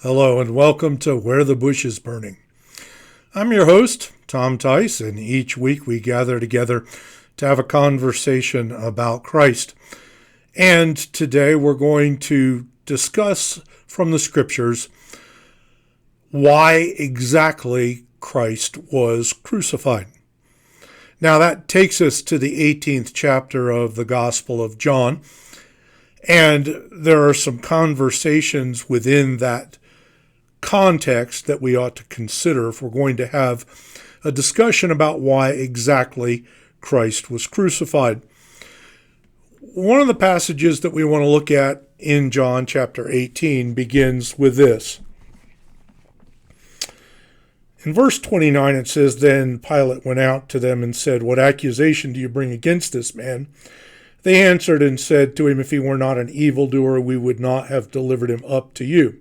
Hello and welcome to Where the Bush is Burning. I'm your host, Tom Tice, and each week we gather together to have a conversation about Christ. And today we're going to discuss from the scriptures why exactly Christ was crucified. Now that takes us to the 18th chapter of the Gospel of John, and there are some conversations within that context that we ought to consider if we're going to have a discussion about why exactly Christ was crucified. One of the passages that we want to look at in John chapter 18 begins with this. In verse 29 it says, "Then Pilate went out to them and said, 'What accusation do you bring against this man?' They answered and said to him, 'If he were not an evildoer, we would not have delivered him up to you.'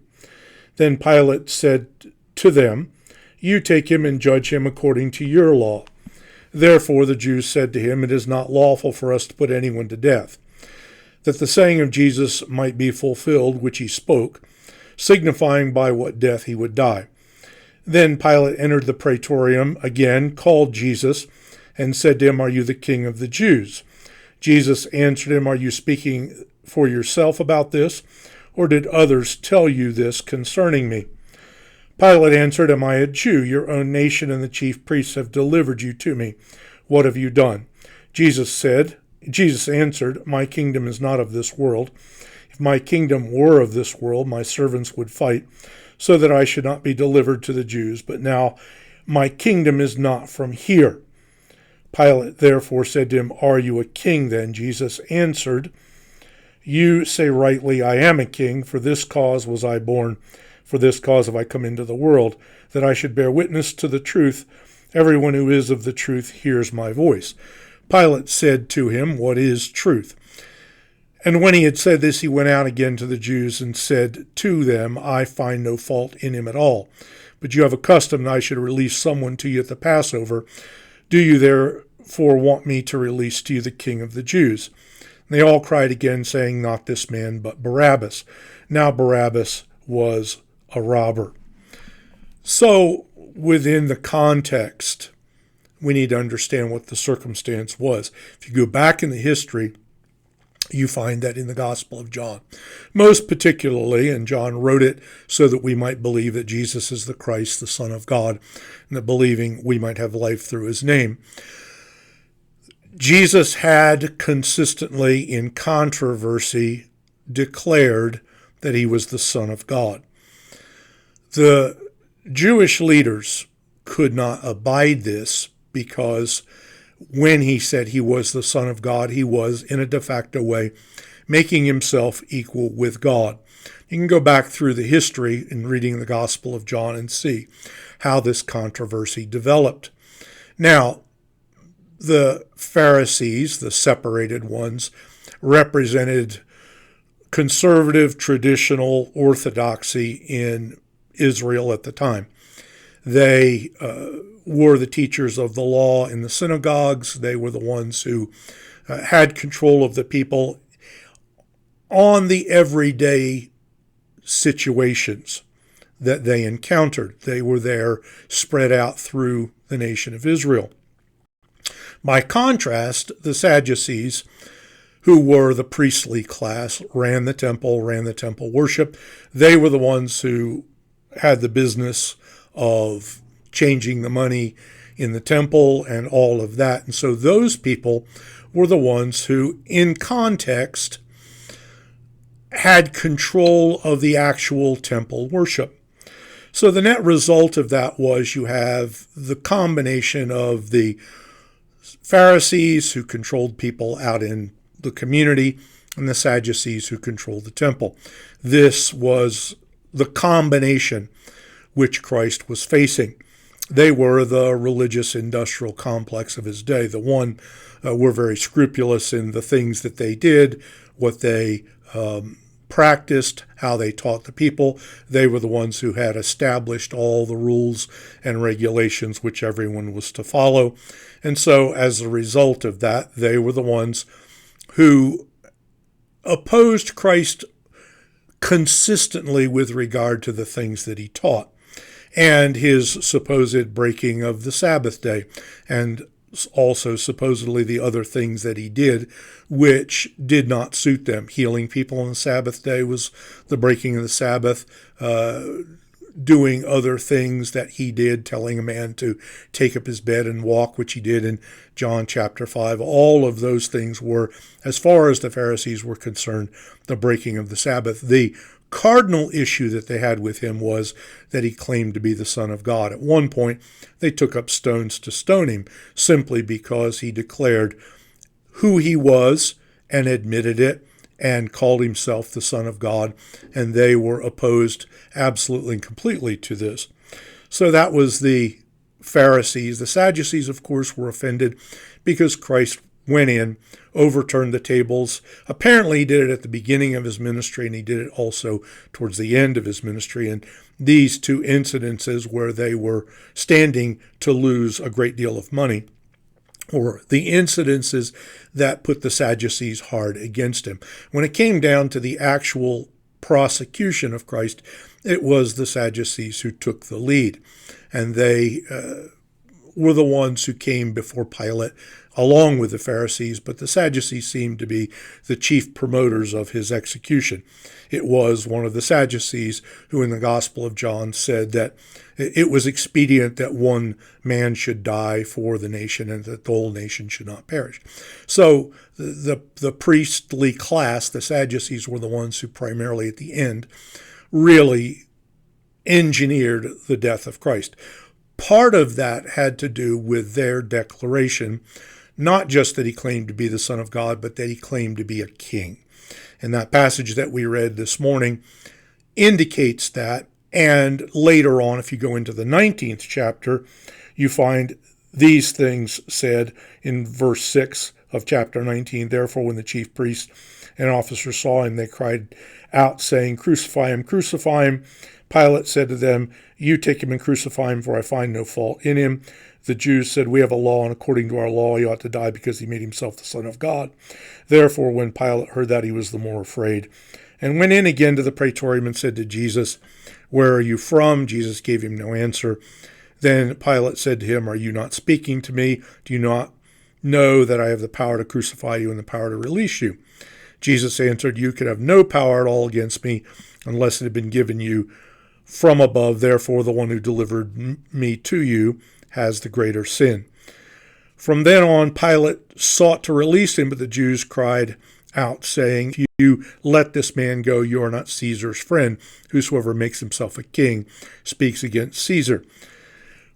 Then Pilate said to them, 'You take him and judge him according to your law.' Therefore the Jews said to him, 'It is not lawful for us to put anyone to death,' that the saying of Jesus might be fulfilled, which he spoke, signifying by what death he would die. Then Pilate entered the praetorium again, called Jesus, and said to him, 'Are you the king of the Jews?' Jesus answered him, 'Are you speaking for yourself about this, or did others tell you this concerning me?' Pilate answered, 'Am I a Jew? Your own nation and the chief priests have delivered you to me. What have you done?' Jesus answered, 'My kingdom is not of this world. If my kingdom were of this world, my servants would fight, so that I should not be delivered to the Jews. But now my kingdom is not from here.' Pilate therefore said to him, 'Are you a king then?' Jesus answered, 'You say rightly, I am a king. For this cause was I born. For this cause have I come into the world, that I should bear witness to the truth. Everyone who is of the truth hears my voice.' Pilate said to him, 'What is truth?' And when he had said this, he went out again to the Jews and said to them, 'I find no fault in him at all. But you have a custom that I should release someone to you at the Passover. Do you therefore want me to release to you the king of the Jews?' And they all cried again, saying, 'Not this man, but Barabbas.' Now Barabbas was a robber." So within the context, we need to understand what the circumstance was. If you go back in the history, you find that in the Gospel of John, most particularly, and John wrote it so that we might believe that Jesus is the Christ, the Son of God, and that believing we might have life through his name. Jesus had consistently in controversy declared that he was the Son of God. The Jewish leaders could not abide this because when he said he was the Son of God, he was, in a de facto way, making himself equal with God. You can go back through the history in reading the Gospel of John and see how this controversy developed. Now, the Pharisees, the separated ones, represented conservative, traditional orthodoxy in Israel at the time. They were the teachers of the law in the synagogues. They were the ones who had control of the people on the everyday situations that they encountered. They were there spread out through the nation of Israel. By contrast, the Sadducees, who were the priestly class, ran the temple worship. They were the ones who had the business of changing the money in the temple and all of that. And so those people were the ones who, in context, had control of the actual temple worship. So the net result of that was you have the combination of the Pharisees who controlled people out in the community and the Sadducees who controlled the temple. This was the combination which Christ was facing. They were the religious industrial complex of his day. The one were very scrupulous in the things that they did, what they practiced, how they taught the people. They were the ones who had established all the rules and regulations which everyone was to follow. And so as a result of that, they were the ones who opposed Christ consistently with regard to the things that he taught, and his supposed breaking of the Sabbath day, and also supposedly the other things that he did which did not suit them. Healing people on the Sabbath day was the breaking of the Sabbath. Doing other things that he did, telling a man to take up his bed and walk, which he did in John chapter 5. All of those things were, as far as the Pharisees were concerned, the breaking of the Sabbath. The cardinal issue that they had with him was that he claimed to be the Son of God. At one point, they took up stones to stone him simply because he declared who he was and admitted it and called himself the Son of God, and they were opposed absolutely and completely to this. So that was the Pharisees. The Sadducees, of course, were offended because Christ went in, overturned the tables. Apparently, he did it at the beginning of his ministry, and he did it also towards the end of his ministry. And these two incidences where they were standing to lose a great deal of money, or the incidences that put the Sadducees hard against him. When it came down to the actual prosecution of Christ, it was the Sadducees who took the lead, and they were the ones who came before Pilate along with the Pharisees, but the Sadducees seemed to be the chief promoters of his execution. It was one of the Sadducees who in the Gospel of John said that it was expedient that one man should die for the nation and that the whole nation should not perish. So the priestly class, the Sadducees, were the ones who primarily at the end really engineered the death of Christ. Part of that had to do with their declaration, not just that he claimed to be the Son of God, but that he claimed to be a king. And that passage that we read this morning indicates that. And later on, if you go into the 19th chapter, you find these things said in verse 6 of chapter 19. Therefore, when the chief priests and officers saw him, they cried out, saying, "Crucify him, crucify him." Pilate said to them, "You take him and crucify him, for I find no fault in him." The Jews said, "We have a law, and according to our law he ought to die because he made himself the Son of God." Therefore, when Pilate heard that, he was the more afraid, and went in again to the praetorium and said to Jesus, "Where are you from?" Jesus gave him no answer. Then Pilate said to him, "Are you not speaking to me? Do you not know that I have the power to crucify you and the power to release you?" Jesus answered, "You could have no power at all against me unless it had been given you from above. Therefore, the one who delivered me to you has the greater sin." From then on, Pilate sought to release him, but the Jews cried out, saying, "If you let this man go, you are not Caesar's friend. Whosoever makes himself a king speaks against Caesar."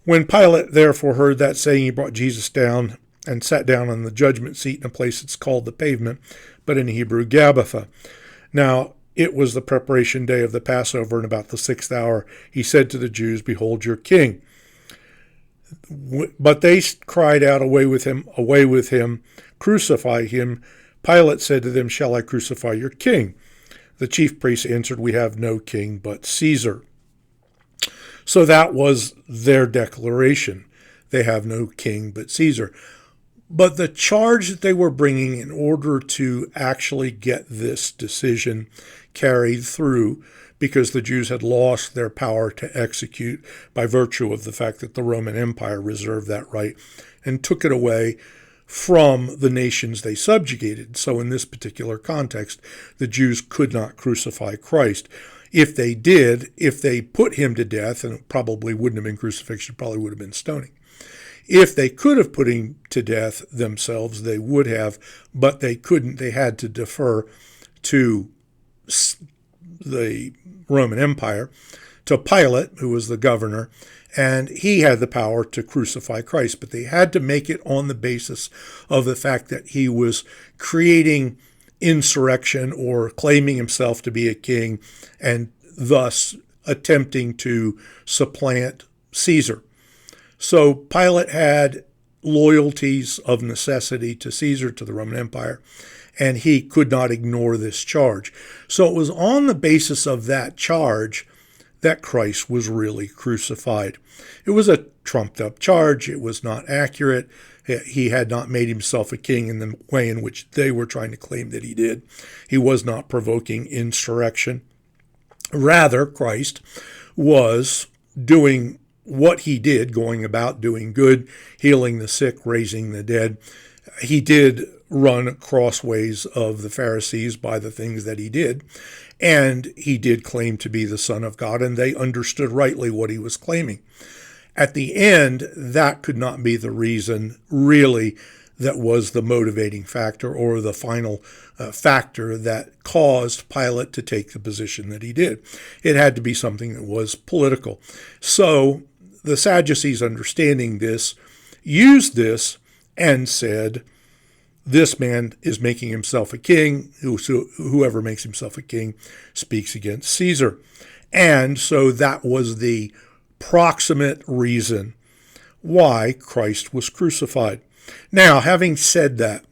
When Pilate therefore heard that saying, he brought Jesus down and sat down on the judgment seat in a place that's called the Pavement, but in Hebrew, Gabbatha. Now, it was the preparation day of the Passover, and about the 6th hour he said to the Jews, "Behold your king." But they cried out, away with him, crucify him." Pilate said to them, "Shall I crucify your king?" The chief priests answered, "We have no king but Caesar." So that was their declaration. They have no king but Caesar. But the charge that they were bringing in order to actually get this decision carried through, because the Jews had lost their power to execute by virtue of the fact that the Roman Empire reserved that right and took it away from the nations they subjugated. So in this particular context, the Jews could not crucify Christ. If they did, if they put him to death, and it probably wouldn't have been crucifixion, it probably would have been stoning. If they could have put him to death themselves, they would have, but they couldn't. They had to defer to the Roman Empire, to Pilate, who was the governor, and he had the power to crucify Christ. But they had to make it on the basis of the fact that he was creating insurrection or claiming himself to be a king and thus attempting to supplant Caesar. So Pilate had loyalties of necessity to Caesar, to the Roman Empire, and he could not ignore this charge. So it was on the basis of that charge that Christ was really crucified. It was a trumped-up charge. It was not accurate. He had not made himself a king in the way in which they were trying to claim that he did. He was not provoking insurrection. Rather, Christ was doing what he did, going about doing good, healing the sick, raising the dead. He did run crossways of the Pharisees by the things that he did, and he did claim to be the Son of God, and they understood rightly what he was claiming. At the end, that could not be the reason, really, that was the motivating factor or the final factor that caused Pilate to take the position that he did. It had to be something that was political. So the Sadducees, understanding this, used this and said, this man is making himself a king. Whoever makes himself a king speaks against Caesar. And so that was the proximate reason why Christ was crucified. Now, having said that,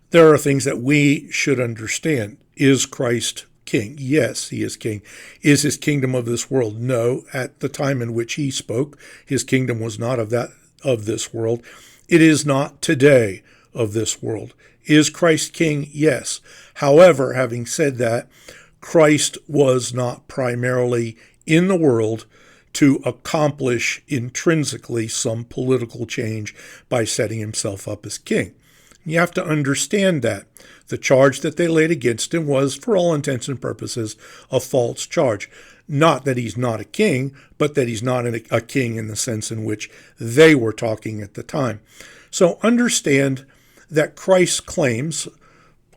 there are things that we should understand. Is Christ king? Yes, he is king. Is his kingdom of this world? No. At the time in which he spoke, his kingdom was not of this world. It is not today of this world. Is Christ king? Yes. However, having said that, Christ was not primarily in the world to accomplish intrinsically some political change by setting himself up as king. You have to understand that. The charge that they laid against him was, for all intents and purposes, a false charge. Not that he's not a king, but that he's not a king in the sense in which they were talking at the time. So understand that Christ claims,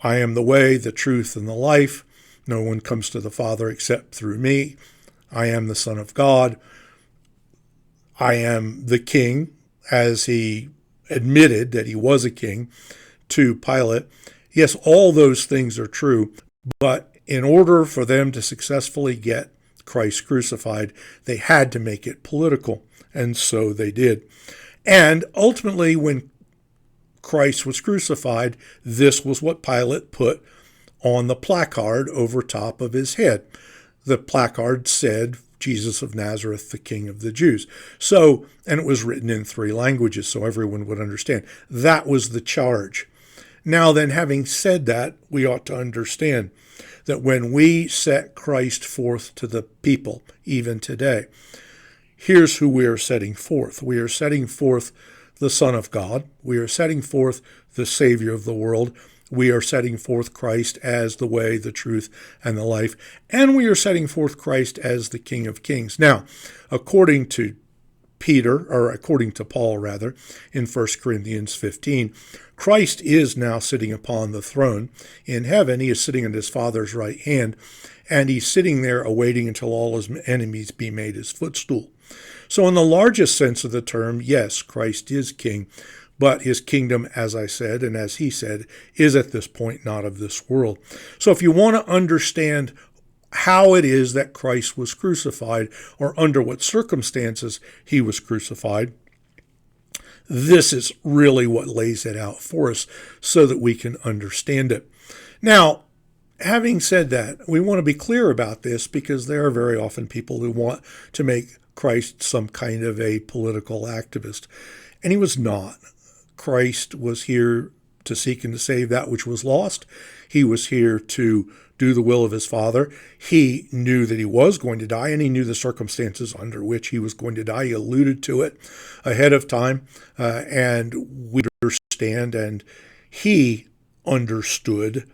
I am the way, the truth, and the life. No one comes to the Father except through me. I am the Son of God. I am the king, as he admitted that he was a king to Pilate. Yes, all those things are true, but in order for them to successfully get Christ crucified, they had to make it political, and so they did. And ultimately, when Christ was crucified, this was what Pilate put on the placard over top of his head. The placard said, Jesus of Nazareth, the King of the Jews. So, and it was written in 3 languages so everyone would understand. That was the charge. Now then, having said that, we ought to understand that when we set Christ forth to the people, even today, here's who we are setting forth. We are setting forth the Son of God. We are setting forth the Savior of the world. We are setting forth Christ as the way, the truth, and the life. And we are setting forth Christ as the King of Kings. Now, according to Paul, in 1 Corinthians 15, Christ is now sitting upon the throne in heaven. He is sitting at his Father's right hand, and he's sitting there awaiting until all his enemies be made his footstool. So in the largest sense of the term, yes, Christ is king, but his kingdom, as I said, and as he said, is at this point not of this world. So if you want to understand how it is that Christ was crucified, or under what circumstances he was crucified, this is really what lays it out for us so that we can understand it. Now, having said that, we want to be clear about this because there are very often people who want to make Christ some kind of a political activist, and he was not. Christ was here to seek and to save that which was lost. He was here to do the will of his Father. He knew that he was going to die, and he knew the circumstances under which he was going to die. He alluded to it ahead of time, and we understand, and he understood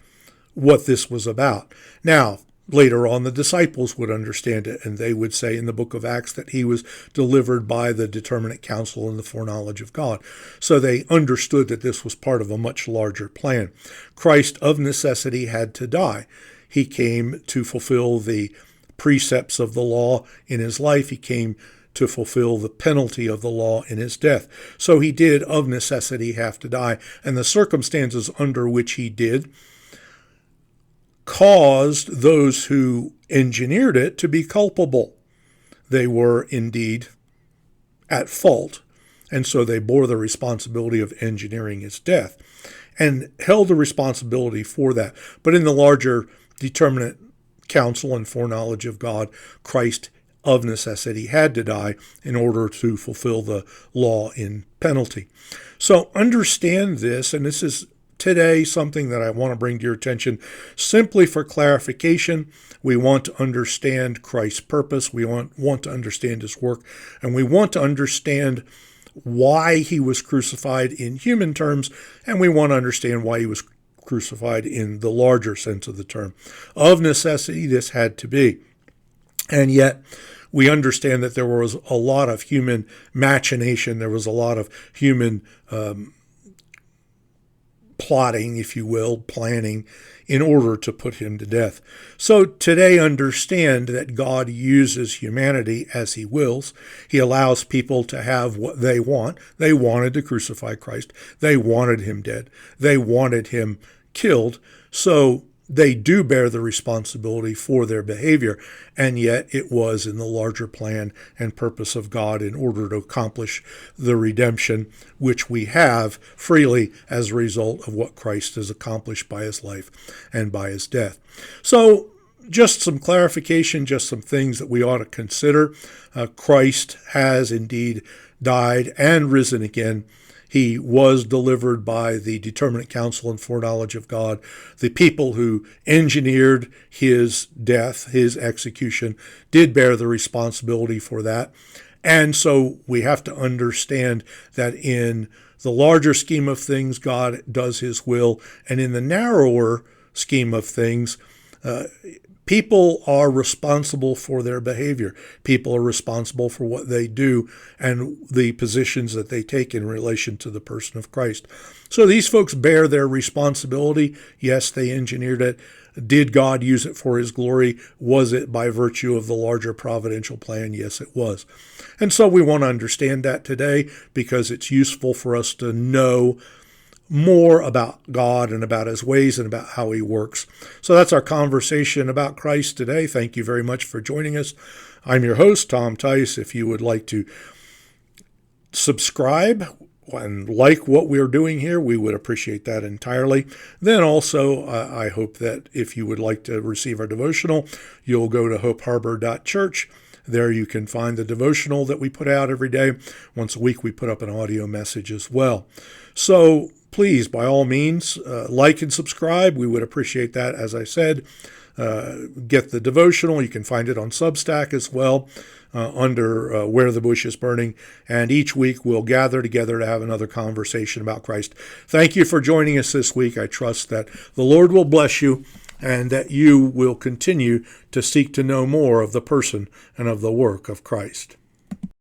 what this was about. Now, later on, the disciples would understand it, and they would say in the book of Acts that he was delivered by the determinate counsel and the foreknowledge of God. So they understood that this was part of a much larger plan. Christ, of necessity, had to die. He came to fulfill the precepts of the law in his life. He came to fulfill the penalty of the law in his death. So he did, of necessity, have to die. And the circumstances under which he did caused those who engineered it to be culpable. They were indeed at fault, and so they bore the responsibility of engineering his death and held the responsibility for that. But in the larger determinate counsel and foreknowledge of God, Christ of necessity had to die in order to fulfill the law in penalty. So understand this, and this is today something that I want to bring to your attention simply for clarification. We want to understand Christ's purpose. We want to understand his work, and we want to understand why he was crucified in human terms, and we want to understand why he was crucified in the larger sense of the term. Of necessity, this had to be. And yet, we understand that there was a lot of human machination. There was a lot of human plotting, if you will, planning in order to put him to death. So today understand that God uses humanity as he wills. He allows people to have what they want. They wanted to crucify Christ. They wanted him dead. They wanted him killed. So they do bear the responsibility for their behavior, and yet it was in the larger plan and purpose of God in order to accomplish the redemption which we have freely as a result of what Christ has accomplished by his life and by his death. So just some clarification, just some things that we ought to consider. Christ has indeed died and risen again. He was delivered by the determinate counsel and foreknowledge of God. The people who engineered his death, his execution, did bear the responsibility for that. And so we have to understand that in the larger scheme of things, God does his will. And in the narrower scheme of things, people are responsible for their behavior. People are responsible for what they do and the positions that they take in relation to the person of Christ. So these folks bear their responsibility. Yes, they engineered it. Did God use it for his glory? Was it by virtue of the larger providential plan? Yes, it was. And so we want to understand that today because it's useful for us to know more about God and about his ways and about how he works. So that's our conversation about Christ today. Thank you very much for joining us. I'm your host, Tom Tice. If you would like to subscribe and like what we're doing here, we would appreciate that entirely. Then also, I hope that if you would like to receive our devotional, you'll go to hopeharbor.church. There you can find the devotional that we put out every day. Once a week, we put up an audio message as well. So please, by all means, like and subscribe. We would appreciate that. As I said, get the devotional. You can find it on Substack as well under Where the Bush is Burning. And each week we'll gather together to have another conversation about Christ. Thank you for joining us this week. I trust that the Lord will bless you and that you will continue to seek to know more of the person and of the work of Christ.